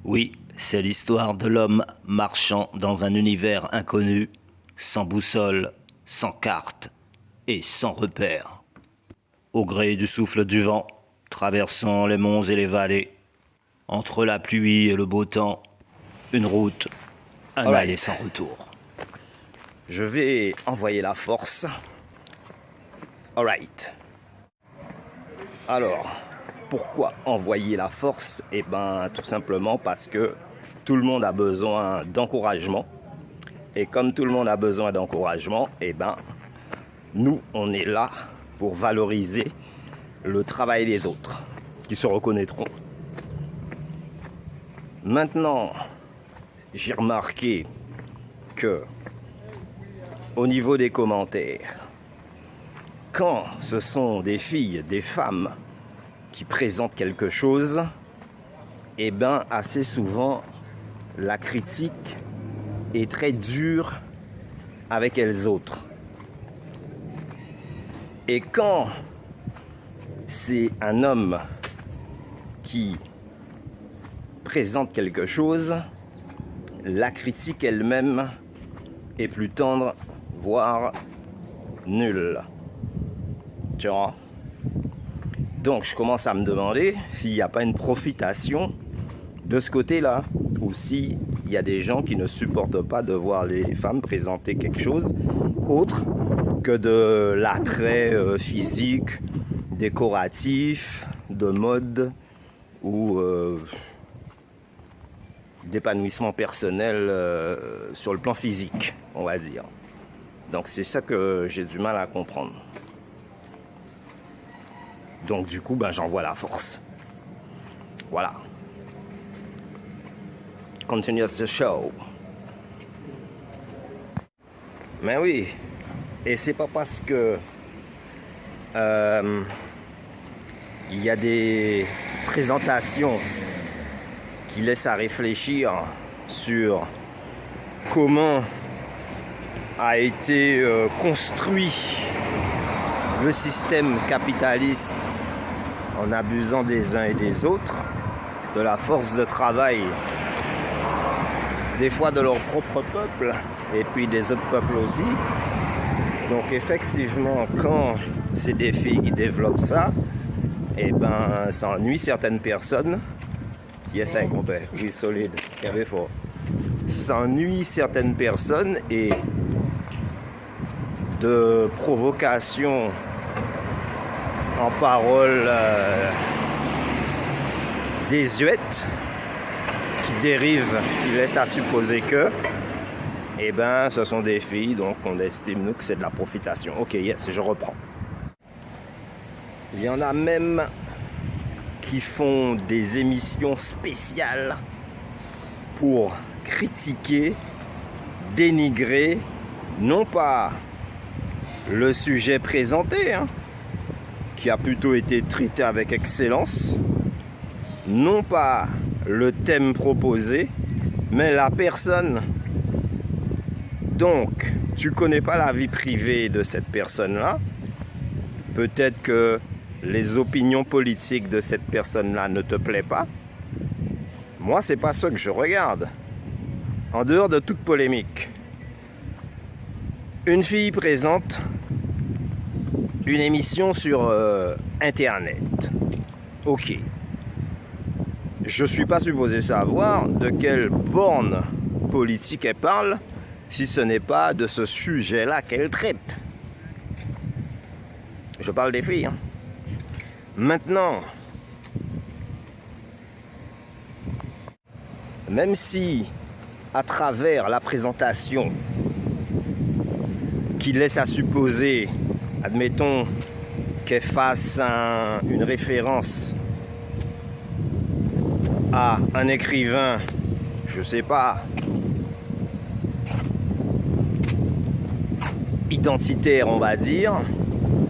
Oui, c'est l'histoire de l'homme marchant dans un univers inconnu, sans boussole, sans carte et sans repère. Au gré du souffle du vent, traversant les monts et les vallées, entre la pluie et le beau temps, une route, un aller Alright, sans retour. je vais envoyer la force. Alright. Alors, pourquoi envoyer la force? Eh ben, tout simplement parce que tout le monde a besoin d'encouragement. Et comme tout le monde a besoin d'encouragement, eh ben, nous, on est là pour valoriser le travail des autres, qui se reconnaîtront. Maintenant, j'ai remarqué que, au niveau des commentaires, quand ce sont des filles, des femmes qui présentent quelque chose, eh bien, assez souvent, la critique est très dure avec elles autres. Et quand c'est un homme qui présente quelque chose, la critique elle-même est plus tendre, voire nulle. Tu vois? Donc je commence à me demander s'il n'y a pas une profitation de ce côté-là, ou s'il y a des gens qui ne supportent pas de voir les femmes présenter quelque chose autre que de l'attrait physique, décoratif, de mode ou d'épanouissement personnel sur le plan physique, on va dire. Donc c'est ça que j'ai du mal à comprendre. Donc du coup, ben, j'envoie la force. Voilà. Continue the show. Mais oui, et c'est pas parce que il y a des présentations qui laissent à réfléchir sur comment a été construit le système capitaliste en abusant des uns et des autres, de la force de travail, des fois de leur propre peuple et puis des autres peuples aussi. Donc effectivement, quand c'est des filles qui développent ça, eh ben ça ennuie certaines personnes. Yes, I compare. Oui, solide. Il y avait fort. Ça ennuie certaines personnes et de provocation en paroles désuètes qui dérivent, qui laissent à supposer que, eh ben, ce sont des filles, donc on estime nous que c'est de la profitation. Ok, yes, je reprends. Il y en a même qui font des émissions spéciales pour critiquer, dénigrer, non pas le sujet présenté, qui a plutôt été traité avec excellence, non pas le thème proposé, mais la personne. Donc, tu connais pas la vie privée de cette personne-là. Peut-être que les opinions politiques de cette personne-là ne te plaisent pas. Moi, c'est pas ça que je regarde. En dehors de toute polémique, une fille présente une émission sur Internet. Ok. Je suis pas supposé savoir de quelle borne politique elle parle, si ce n'est pas de ce sujet-là qu'elle traite. Je parle des filles. Maintenant, même si à travers la présentation qui laisse à supposer, admettons, qu'elle fasse une référence à un écrivain, je sais pas, identitaire, on va dire,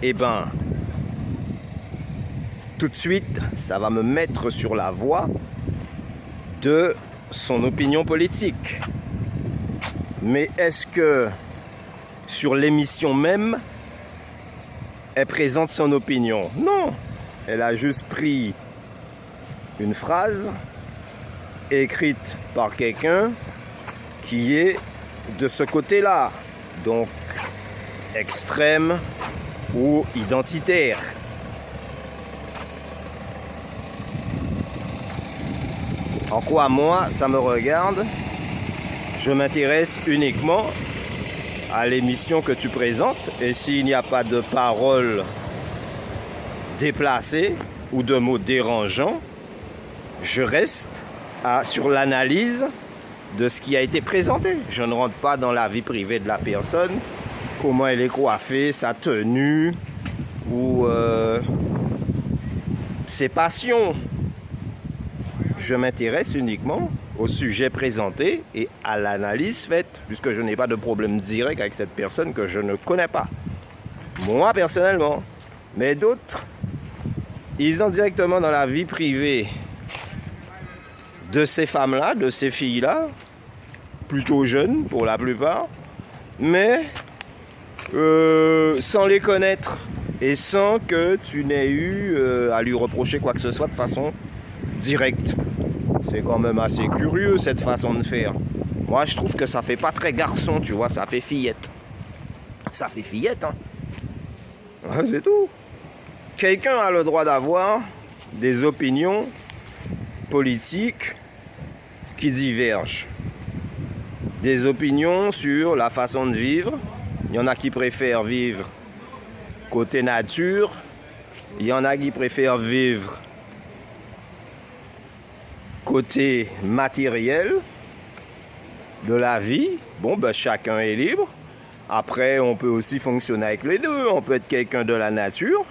eh ben, tout de suite, ça va me mettre sur la voie de son opinion politique. Mais est-ce que sur l'émission même, elle présente son opinion? Non, elle a juste pris une phrase écrite par quelqu'un qui est de ce côté-là, donc extrême ou identitaire. En quoi moi, ça me regarde? Je m'intéresse uniquement à l'émission que tu présentes, et s'il n'y a pas de paroles déplacées ou de mots dérangeants, je reste sur l'analyse de ce qui a été présenté. Je ne rentre pas dans la vie privée de la personne, comment elle est coiffée, sa tenue ou ses passions. Je m'intéresse uniquement au sujet présenté et à l'analyse faite, puisque je n'ai pas de problème direct avec cette personne que je ne connais pas. Moi, personnellement. Mais d'autres, ils ont directement dans la vie privée de ces femmes-là, de ces filles-là, plutôt jeunes pour la plupart, mais sans les connaître et sans que tu n'aies eu à lui reprocher quoi que ce soit de façon directe. C'est quand même assez curieux cette façon de faire. Moi je trouve que ça fait pas très garçon, tu vois, ça fait fillette. Ça fait fillette, hein. Ouais, c'est tout. Quelqu'un a le droit d'avoir des opinions politiques qui divergent. Des opinions sur la façon de vivre. Il y en a qui préfèrent vivre côté nature. Il y en a qui préfèrent vivre côté matériel de la vie. Bon, ben, chacun est libre. Après, on peut aussi fonctionner avec les deux. On peut être quelqu'un de la nature,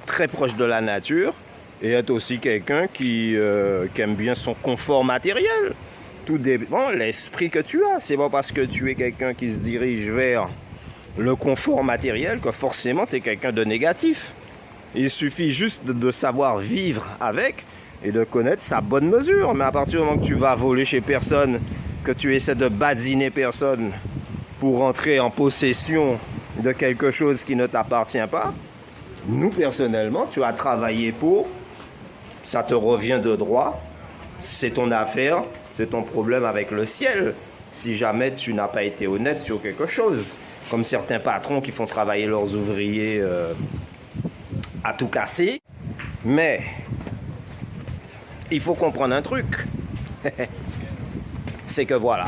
très proche de la nature, et être aussi quelqu'un qui aime bien son confort matériel. Tout dépend de l'esprit que tu as. C'est pas parce que tu es quelqu'un qui se dirige vers le confort matériel que forcément tu es quelqu'un de négatif. Il suffit juste de savoir vivre avec et de connaître sa bonne mesure. Mais à partir du moment que tu vas voler chez personne, que tu essaies de badiner personne pour entrer en possession de quelque chose qui ne t'appartient pas, nous personnellement, tu as travaillé pour, ça te revient de droit, c'est ton affaire, c'est ton problème avec le ciel, si jamais tu n'as pas été honnête sur quelque chose. Comme certains patrons qui font travailler leurs ouvriers à tout casser. Mais il faut comprendre un truc. C'est que voilà.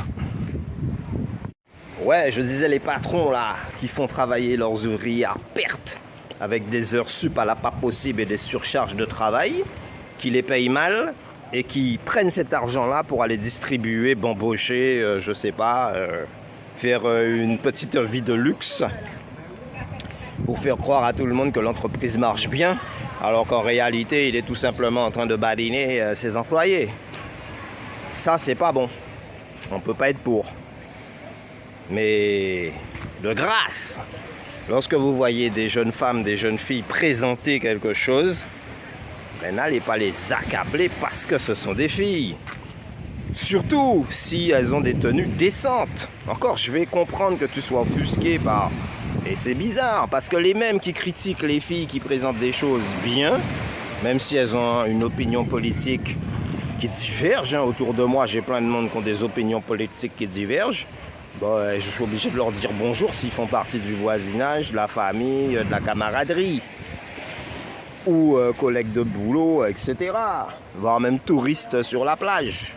Ouais, je disais les patrons là, qui font travailler leurs ouvriers à perte, avec des heures sup à la pas possible et des surcharges de travail, qui les payent mal et qui prennent cet argent-là pour aller distribuer, bambocher, je sais pas, faire une petite vie de luxe, pour faire croire à tout le monde que l'entreprise marche bien, alors qu'en réalité, il est tout simplement en train de badiner ses employés. Ça, c'est pas bon. On peut pas être pour. Mais de grâce, lorsque vous voyez des jeunes femmes, des jeunes filles présenter quelque chose, ben n'allez pas les accabler parce que ce sont des filles. Surtout si elles ont des tenues décentes. Encore, je vais comprendre que tu sois offusqué par... Et c'est bizarre, parce que les mêmes qui critiquent les filles qui présentent des choses bien, même si elles ont une opinion politique qui diverge, hein, autour de moi, j'ai plein de monde qui ont des opinions politiques qui divergent, bon, je suis obligé de leur dire bonjour s'ils font partie du voisinage, de la famille, de la camaraderie, ou collègues de boulot, etc. Voire même touristes sur la plage.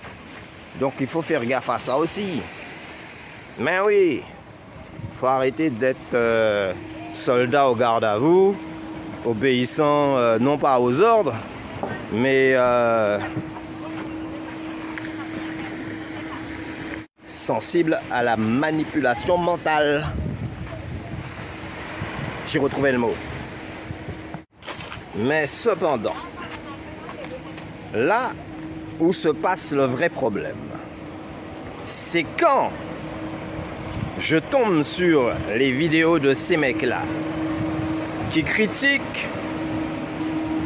Donc il faut faire gaffe à ça aussi. Mais oui, il faut arrêter d'être soldat au garde à vous, obéissant non pas aux ordres, mais sensible à la manipulation mentale. J'ai retrouvé le mot. Mais cependant, là où se passe le vrai problème, c'est quand je tombe sur les vidéos de ces mecs-là qui critiquent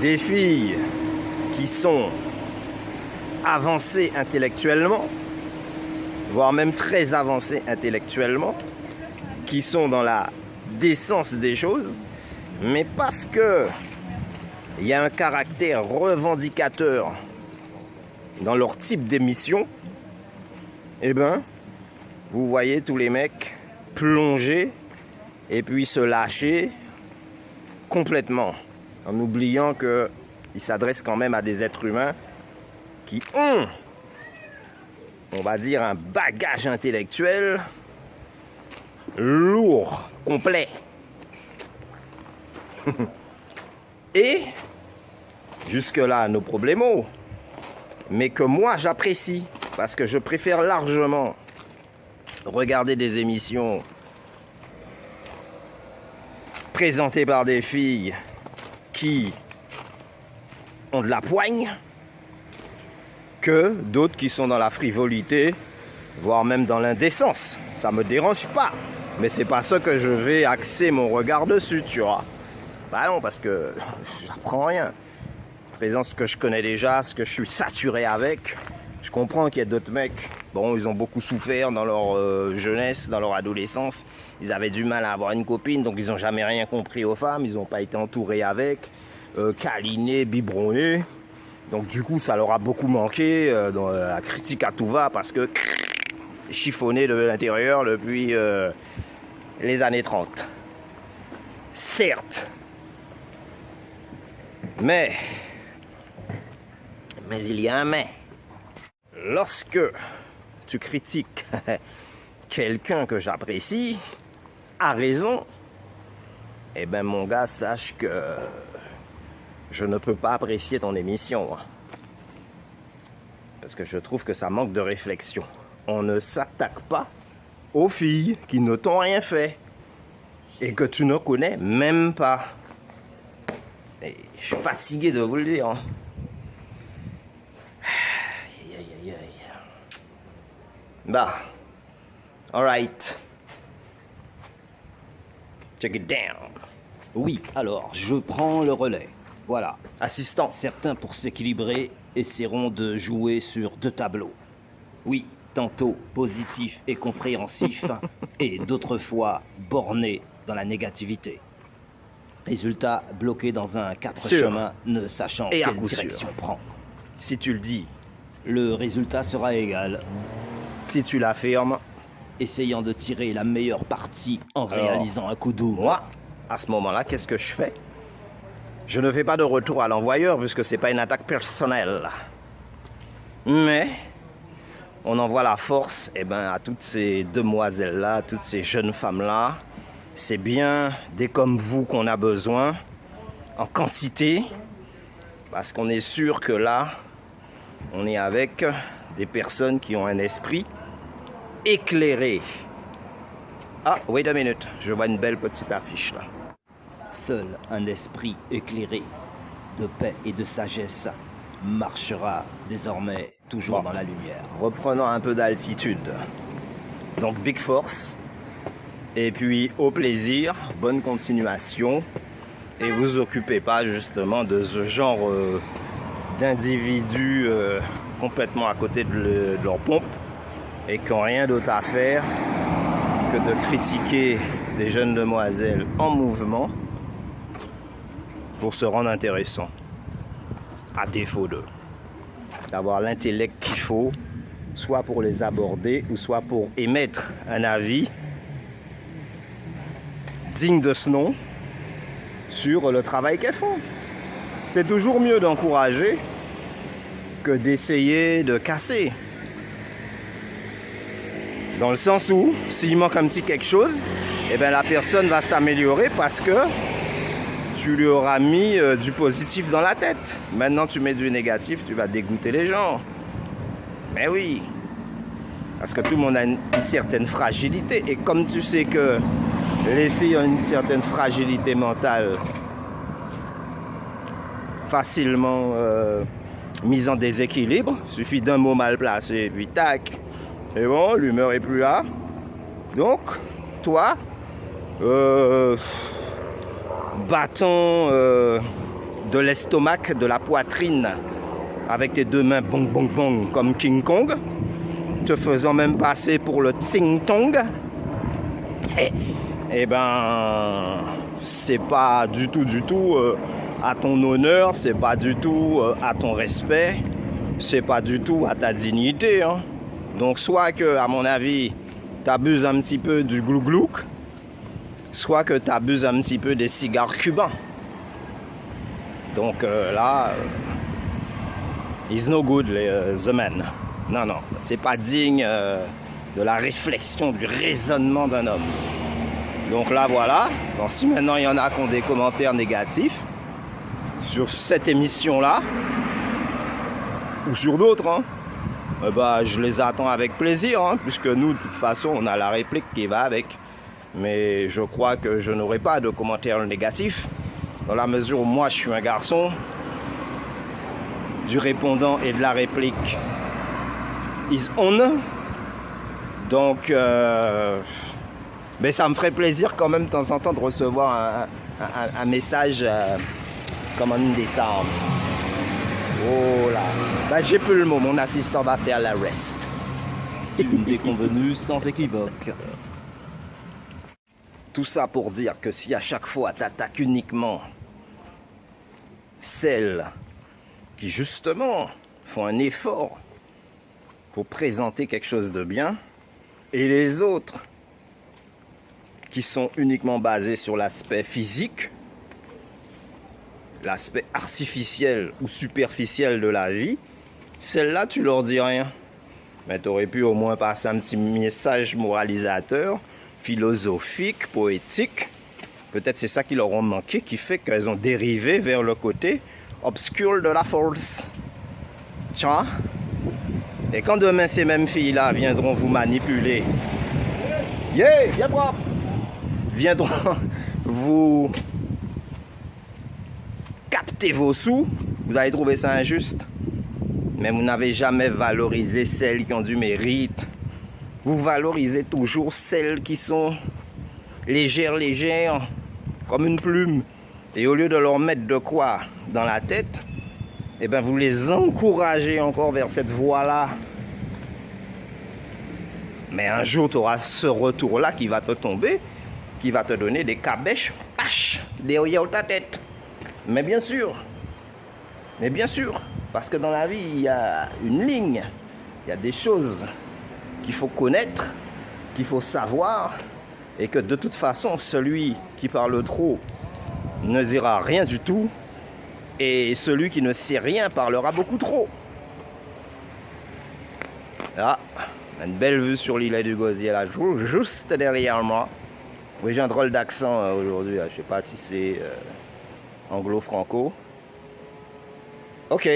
des filles qui sont avancées intellectuellement, voire même très avancées intellectuellement, qui sont dans la décence des choses, mais parce que il y a un caractère revendicateur dans leur type d'émission, eh ben, vous voyez tous les mecs plonger et puis se lâcher complètement, en oubliant qu'ils s'adressent quand même à des êtres humains qui ont, on va dire, un bagage intellectuel lourd, complet. Et, jusque-là, nos problèmes, mais que moi j'apprécie, parce que je préfère largement regarder des émissions présentées par des filles qui ont de la poigne que d'autres qui sont dans la frivolité, voire même dans l'indécence. Ça me dérange pas, mais c'est pas ça que je vais axer mon regard dessus, tu vois. Bah non, parce que j'apprends rien. Faisant ce que je connais déjà, ce que je suis saturé avec. Je comprends qu'il y a d'autres mecs, bon, ils ont beaucoup souffert dans leur jeunesse, dans leur adolescence. Ils avaient du mal à avoir une copine, donc ils n'ont jamais rien compris aux femmes. Ils n'ont pas été entourés avec, câlinés, biberonnés. Donc du coup, ça leur a beaucoup manqué dans la critique à tout va, parce que chiffonné de l'intérieur depuis les années 30. Certes. Mais il y a un mais. Lorsque tu critiques quelqu'un que j'apprécie, à raison, eh ben mon gars, sache que je ne peux pas apprécier ton émission. Parce que je trouve que ça manque de réflexion. On ne s'attaque pas aux filles qui ne t'ont rien fait et que tu ne connais même pas. Et je suis fatigué de vous le dire. Bah, alright. Check it down. Oui, alors, je prends le relais. Voilà. Assistant. Certains, pour s'équilibrer, essaieront de jouer sur deux tableaux. Oui, tantôt positif et compréhensif, et d'autres fois borné dans la négativité. Résultat, bloqué dans un quatre chemins, ne sachant et quelle direction prendre. Si tu le dis. Le résultat sera égal. Si tu l'affirmes. Essayant de tirer la meilleure partie en réalisant un coup double. Moi, à ce moment-là, qu'est-ce que je fais? Je ne fais pas de retour à l'envoyeur puisque c'est pas une attaque personnelle. Mais on envoie la force à toutes ces demoiselles-là, toutes ces jeunes femmes-là. C'est bien des comme vous qu'on a besoin, en quantité, parce qu'on est sûr que là, on est avec des personnes qui ont un esprit éclairé. Ah, wait a minute, je vois une belle petite affiche là. Seul un esprit éclairé, de paix et de sagesse, marchera désormais toujours dans la lumière. Reprenons un peu d'altitude. Donc big force. Et puis au plaisir, bonne continuation. Et vous occupez pas justement de ce genre d'individus complètement à côté de leur pompe et qui n'ont rien d'autre à faire que de critiquer des jeunes demoiselles en mouvement pour se rendre intéressant. À défaut d'avoir l'intellect qu'il faut, soit pour les aborder ou soit pour émettre un avis digne de ce nom sur le travail qu'elles font. C'est toujours mieux d'encourager que d'essayer de casser. Dans le sens où, s'il manque un petit quelque chose, la personne va s'améliorer parce que tu lui auras mis du positif dans la tête. Maintenant, tu mets du négatif, tu vas dégoûter les gens. Mais oui, parce que tout le monde a une certaine fragilité. Et comme tu sais que les filles ont une certaine fragilité mentale, facilement mise en déséquilibre, il suffit d'un mot mal placé, puis tac, c'est bon, l'humeur est plus là. Donc, toi, bâton de l'estomac, de la poitrine, avec tes deux mains bong bong bong comme King Kong, te faisant même passer pour le Ting Tong, c'est pas du tout à ton honneur, c'est pas du tout à ton respect. c'est pas du tout à ta dignité, hein. Donc soit que, à mon avis, t'abuses un petit peu du glouglou, soit que t'abuses un petit peu des cigares cubains. Donc là, he's no good, the man. Non, non, c'est pas digne de la réflexion, du raisonnement d'un homme. Donc là, voilà. Donc, si maintenant il y en a qui ont des commentaires négatifs sur cette émission-là, ou sur d'autres, hein, je les attends avec plaisir, hein, puisque nous, de toute façon, on a la réplique qui va avec. Mais je crois que je n'aurai pas de commentaires négatifs, dans la mesure où moi, je suis un garçon du répondant et de la réplique is on. Donc, mais ça me ferait plaisir quand même de temps en temps de recevoir un message, comment on dit ça. Oh là, j'ai plus le mot, mon assistant va faire la rest. Une déconvenue sans équivoque. Tout ça pour dire que si à chaque fois t'attaques uniquement celles qui justement font un effort pour présenter quelque chose de bien, et les autres qui sont uniquement basés sur l'aspect physique, l'aspect artificiel ou superficiel de la vie, celles-là tu leur dis rien. Mais tu aurais pu au moins passer un petit message moralisateur, philosophique, poétique. Peut-être c'est ça qui leur a manqué, qui fait qu'elles ont dérivé vers le côté obscur de la force. Tiens. Et quand demain ces mêmes filles-là viendront vous manipuler, bien propre, viendront vous capter vos sous, vous allez trouver ça injuste. Mais vous n'avez jamais valorisé celles qui ont du mérite. Vous valorisez toujours celles qui sont légères, comme une plume. Et au lieu de leur mettre de quoi dans la tête, eh bien, vous les encouragez encore vers cette voie-là. Mais un jour, tu auras ce retour-là qui va te tomber, qui va te donner des cabèches, derrière ta tête. Mais bien sûr, parce que dans la vie, il y a une ligne, il y a des choses qu'il faut connaître, qu'il faut savoir, et que de toute façon, celui qui parle trop ne dira rien du tout, et celui qui ne sait rien parlera beaucoup trop. Là, on a une belle vue sur l'île du Gosier, là, juste derrière moi. Oui, j'ai un drôle d'accent aujourd'hui, je ne sais pas si c'est anglo-franco. Ok.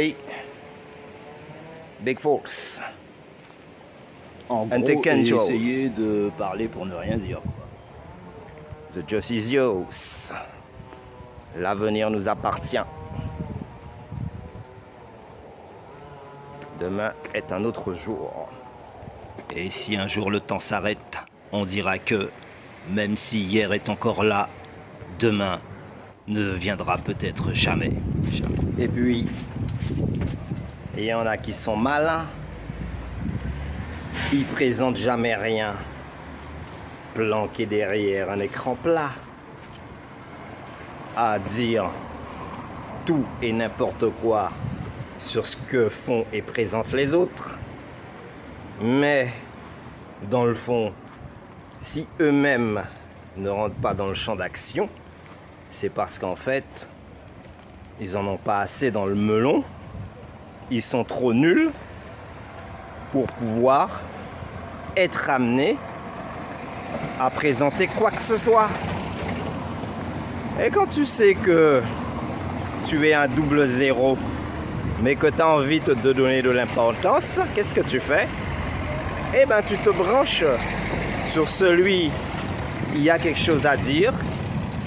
Big Force. En gros, essayer de parler pour ne rien dire. The Just is yours. L'avenir nous appartient. Demain est un autre jour. Et si un jour le temps s'arrête, on dira que, même si hier est encore là, demain ne viendra peut-être jamais. Et puis, il y en a qui sont malins. Ils présentent jamais rien, planqué derrière un écran plat, à dire tout et n'importe quoi sur ce que font et présentent les autres. Mais, dans le fond, si eux-mêmes ne rentrent pas dans le champ d'action, c'est parce qu'en fait, ils en ont pas assez dans le melon, ils sont trop nuls pour pouvoir être amenés à présenter quoi que ce soit. Et quand tu sais que tu es un double zéro, mais que tu as envie de te donner de l'importance, qu'est-ce que tu fais? Eh bien, tu te branches sur celui qui a quelque chose à dire,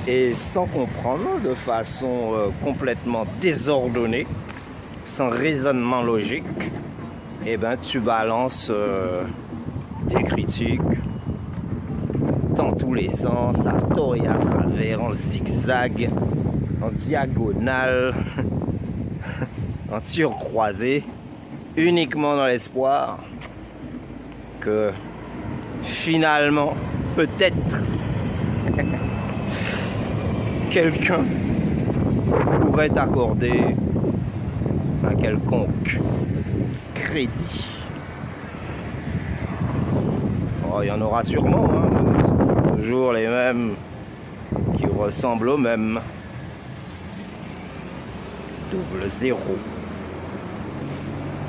et sans comprendre, de façon complètement désordonnée, sans raisonnement logique, eh bien, tu balances des critiques dans tous les sens, à tort et à travers, en zigzag, en diagonale, en tir croisé, uniquement dans l'espoir que finalement, peut-être, quelqu'un pourrait t'accorder un quelconque crédit. Oh, il y en aura sûrement, hein, mais ce sont toujours les mêmes qui ressemblent aux mêmes. Double zéro.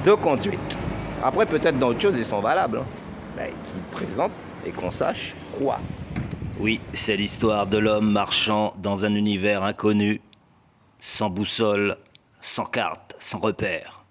De conduite. Après, peut-être dans autre chose, ils sont valables. Hein. Ben, qu'ils présentent et qu'on sache quoi. Oui, c'est l'histoire de l'homme marchant dans un univers inconnu, sans boussole, sans carte, sans repère.